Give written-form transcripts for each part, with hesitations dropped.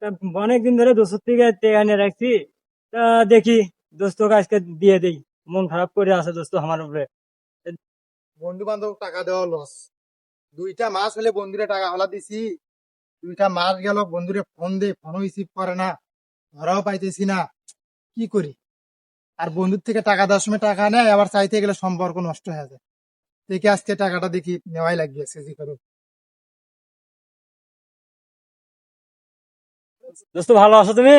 তা অনেকদিন ধরে দোস্ত থেকে টেকা নিয়ে রাখছি। তা দেখি দোস্তকে আজকে দিয়ে দেই। মন খারাপ করে আছে দোস্ত আমার উপরে। বন্ধু বান্ধব টাকা দেওয়া লস। 2টা মাস হলে বন্ধুরে টাকা হলা দিছি, 2টা মাস গেল বন্ধুরে ফোন দে, ফোনও রিসিভ করে না, ধরাও পাইতেছি না, কি করি? আর বন্ধুর থেকে টাকা দেওয়ার সময় টাকা নেয়, আবার চাইতে গেলে সম্পর্ক নষ্ট হয়ে যায়। দেখি আজকে টাকাটা দেখি নেওয়াই লাগিয়েছে যে করুক। দোস্ত ভালো আছো তুমি?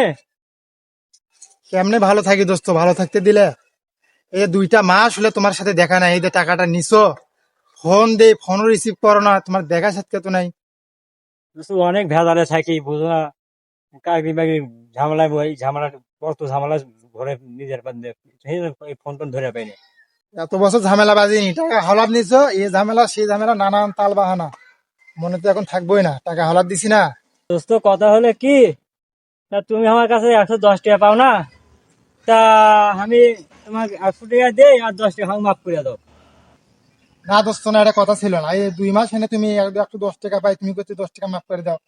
কেমনে ভালো থাকি দোস্ত, ভালো থাকতে দিলে? এই 2টা মাস হলে তোমার সাথে দেখা নাই, এই যে টাকাটা নিছো, ফোন দে, ফোনও রিসিভ করো না, তোমার দেখা সাক্ষাৎ তো নাই। দোস্ত অনেক ভেজালে থাকি বুঝো না। চাকরি বাকরি ঝামেলায় বই ঝামেলা, কত ঝামেলা ঘরে নিজের বান্ধে এই ফোন টোন ধরে পাইনি। এত বছর ঝামেলা বাজিনি, টাকা হলাপ নিছো, এই ঝামেলা সেই ঝামেলা, নানান তাল বাহানা, মনে তো এখন থাকবোই না, টাকা হলাপ দিছি না। দোস্ত কথা হলে কি, তা তুমি আমার কাছে 110 টাকা পাও না? তা আমি তোমাকে 100 টাকা দেই আর 10 টাকা আমাকে মাফ করে দাও। না দোস্ত, না, এটা কথা ছিল না। এই 2 মাস এনে তুমি 110 টাকা পাই, তুমি করছো 10 টাকা মাফ করে দাও।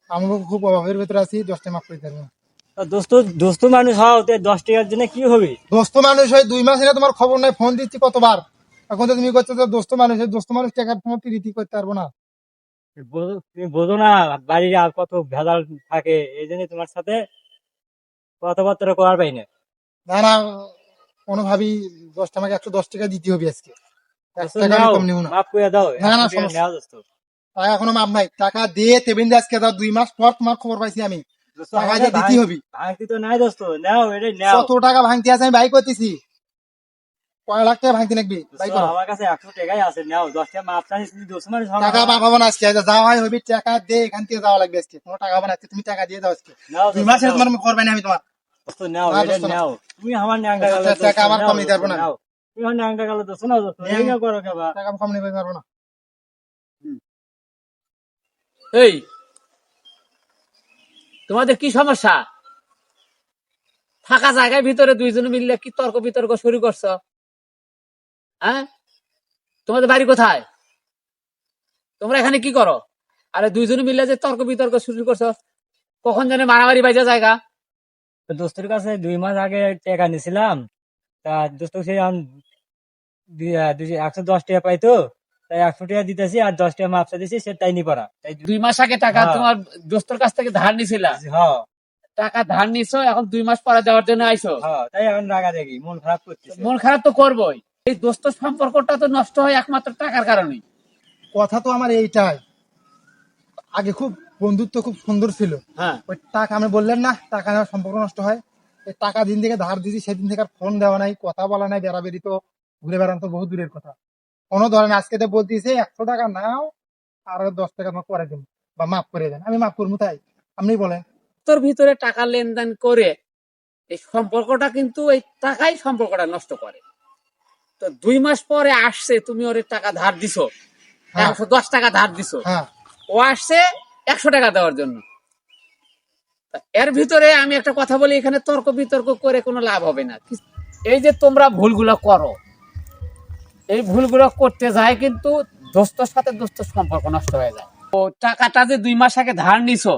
আমি খুব অভাবের ভেতরে আছি, 10 টাকা মাফ করে দেবো না। তা দোস্ত, দোস্ত মানুষ হও তো 10 টাকার জন্য কি হবে? দোস্ত মানুষ হয়, 2 মাস এনে তোমার খবর নাই, ফোন দিচ্ছি কতবার, এখন তো তুমি করছো তো দোস্ত মানুষ, এই দোস্ত মানুষ টাকা তোমার প্রীতি করতে পারবো না। তুমি বোঝো না, বাড়ির আর কত ভেজাল থাকে, এই জন্য তোমার সাথে কথাবার্তা করার পাই না। না না, কোনোভাবেই আমাকে 110 টাকা দিতে হবে আজকে, এক দোস্ত টাকা আমি নাও, কম নিব না। মাফ করে দাও, না না, 100 টাকা সমস্যা, নেওয়া দোস্ত। টাকা এখনো মাপ নাই, টাকা দিয়ে টেবিল দিয়ে আজকে দাও, 2 মাস পর তোমার খবর পাইছি আমি, দোস্ত টাকা আমাদের দিয়ে দিতে হবে। ভাঙতি তো নাই দোস্ত, নাও এটাই নাও। কত টাকা ভাঙতে আছে আমি বাই করতেছি, কয় লাখ টাকা ভাঙতে লাগবে, বাই দোস্ত করো। আমার কাছে 100 টাকাই আছে, নাও 10 টাকা মাপ চাইছি, দোস্ত মানুষ হও না, টাকা পাবো না আজকে, আচ্ছা, যাওয়াই হবে, টাকা দে, এখান থেকে যাওয়া লাগবে আজকে, কোনো টাকা হবে না আজকে, তুমি টাকা দিয়ে দাও আজকে। নাও 2 মাস দোস্ত নাও। তোমার করবে না আমি তোমার। দোস্ত নাও, না এটা দোস্ত না, নাও। তুমি আমার ন্যাংটা আচ্ছা, গেলে আচ্ছা, দোস্ত, টাকা আমার নাও কম নিতে দোস্ত পারবো না আমি। নাও। তুমি আমার ন্যাংটা গেলে দোস্ত, নাও দোস্ত, এই না করো কেবা। টাকা আমি কম নিতে পারবো না। এই, তোমাদের কি সমস্যা? ফাঁকা জায়গায় ভিতরে দুইজনে মিললে কি তর্ক বিতর্ক শুরু করছো? হ্যাঁ, তোমাদের বাড়ি কোথায়? তোমরা এখানে কি করো? আরে দুইজনে মিললে যে তর্ক বিতর্ক শুরু করছো, কখন জানে মারামারি বাজে জায়গা। তো দোস্তের কাছে 2 মাস আগে টাকা নিছিলাম। তা দোস্ত সে 110 টাকা পাইতো, তাই 100 টাকা দিতেছি আর 10 টাকা মাপসা দিছি, সে তাই নি পারা তাই। 2 মাস আগে টাকা হ্যাঁ, তোমার দোস্তর কাছ থেকে ধার নিছিলা, হ্যাঁ, টাকা ধার নিছো, এখন 2 মাস পরে দেওয়ার জন্য আইছো। হ্যাঁ, তাই এখন রাগা দেখি মন খারাপ করতেছে। মন খারাপ তো করবোই, এই দোস্ত সম্পর্কটা তো নষ্ট হয় একমাত্র টাকার কারণে। কথা তো আমার এইটাই, আগে খুব বন্ধুত্ব খুব সুন্দর ছিল, হ্যাঁ, ওই টাকা আমি বললেন না, টাকা নেওয়ার সম্পর্ক নষ্ট হয়। এই টাকা দিন থেকে ধার দিছি, সেদিন থেকে আর ফোন দেওয়া নাই, কথা বলা নাই, বেড়াবেড়ি তো, ঘুরে বেড়ানো তো বহুত দূরের কথা। কোনো ধরেন আজকে তো বলতেছে 100 টাকা নাও, আর 10 টাকা তোমাকে করে দেবো বা মাফ করে দেন, আমি মাফ করবো তাই? আপনি বলেন। তোর ভিতরে টাকা লেনদেন করে এই সম্পর্কটা, কিন্তু এই টাকাই সম্পর্কটা নষ্ট করে। তো 2 মাস পরে আসছে, তুমি ওর টাকা ধার দিছো, হ্যাঁ, 110 টাকা ধার দিছো, হ্যাঁ, ও আসছে 100 টাকা দেওয়ার জন্য। তা এর ভিতরে আমি একটা কথা বলি, এখানে তর্ক বিতর্ক করে কোনো লাভ হবে না। এই যে তোমরা ভুলগুলো করো, এই ভুলগুলো করতে যায় কিন্তু দোস্তর সাথে দোস্তর সম্পর্ক নষ্ট হয়ে যায়। তো টাকাটা যে 2 মাস আগে ধার নিছো,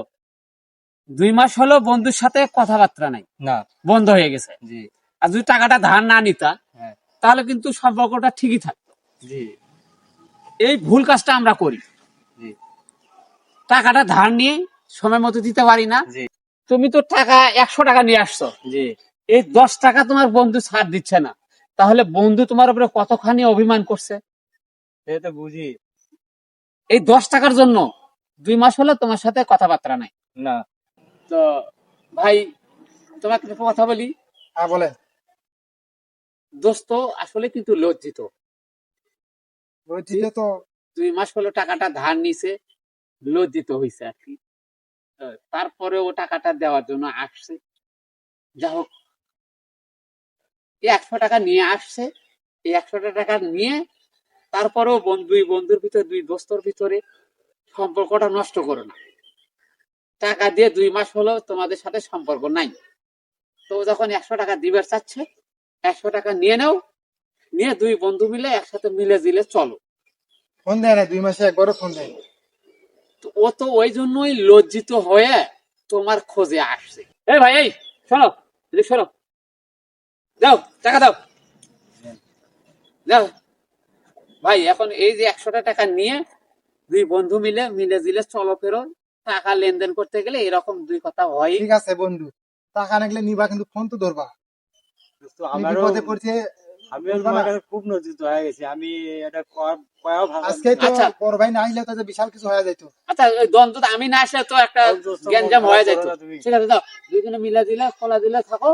2 মাস হলো বন্ধুর সাথে কথাবার্তা নাই, না। বন্ধ হয়ে গেছে। জি। আর যদি টাকাটা ধার না নিতা, হ্যাঁ। তাহলে কিন্তু সম্পর্কটা ঠিকই থাকতো। জি। এই ভুল কাজটা আমরা করি, জি। টাকাটা ধার নিয়ে সময় মতো দিতে পারি না। জি। তুমি তো টাকা 100 টাকা নিয়ে আসছো, জি। এই 10 টাকা তোমার বন্ধু ছাড় দিচ্ছে না, তাহলে বন্ধু তোমার উপরে কতখানি অভিমান করছে। সে তো বুঝি। এই 10 টাকার জন্য 2 মাস হলো তোমার সাথে কথাবার্তা নাই। না। তো ভাই, তোমাকে একটা কথা বলি, হ্যাঁ বলেন। দোস্ত আসলে কিন্তু লজ্জিত। বলছি যে তো, 2 মাস হলো টাকাটা ধার নিছে, লজ্জিত হয়েছে আর কি। তারপরে ও টাকাটা দেওয়ার জন্য আসছে। যা হোক, এই 100 টাকা নিয়ে আসছে, এই 100 টাকা নিয়ে তারপরেও দুই বন্ধুর ভিতরে, দুই দোস্তর ভিতরে সম্পর্কটা নষ্ট করো না। টাকা দিয়ে 2 মাস হলো তোমাদের সাথে সম্পর্ক নাই, তো যখন 100 টাকা দিবার চাচ্ছে, 100 টাকা নিয়ে নাও, নিয়ে দুই বন্ধু মিলে একসাথে মিলে জিলে চলো। ফোন দেয় না, 2 মাসে একবারও ফোন দেয়। তো ও তো ওই জন্যই লজ্জিত হয়ে তোমার খোঁজে আসছে। এই ভাই, এই শোনো, এদিকে শোনো, দাও টাকা দাও, দাও ভাই। এখন এই যে 100টা টাকা নিয়ে দুই বন্ধু মিলে মিলে জিলে চলো ফেরো, টাকা লেনদেন করতে গেলে এরকম দুই কথা হয়। ঠিক আছে বন্ধু, টাকা নাগলে নিবা কিন্তু ফোন তো ধরবা। তো তুমি আমারও বিপদে পড়ছে আমিও বলবা তোমার না। কাছে খুব লজ্জিত হয়ে গেছি। আমি এটা কয়াও ভাবলাম আজকে না। তো আচ্ছা বড় ভাই না আসলে তো যে বিশাল কিছু হয়ে যাইতো। আচ্ছা, ওই দ্বন্দ্ব আমি না আসলে তো একটা তাও দোস্ত মন গ্যাঞ্জাম খারাপ হয়ে করো যেত। না তুমি। ঠিক আছে, দাও দুইজনে মিলা দিলে খোলা দিলে থাকো।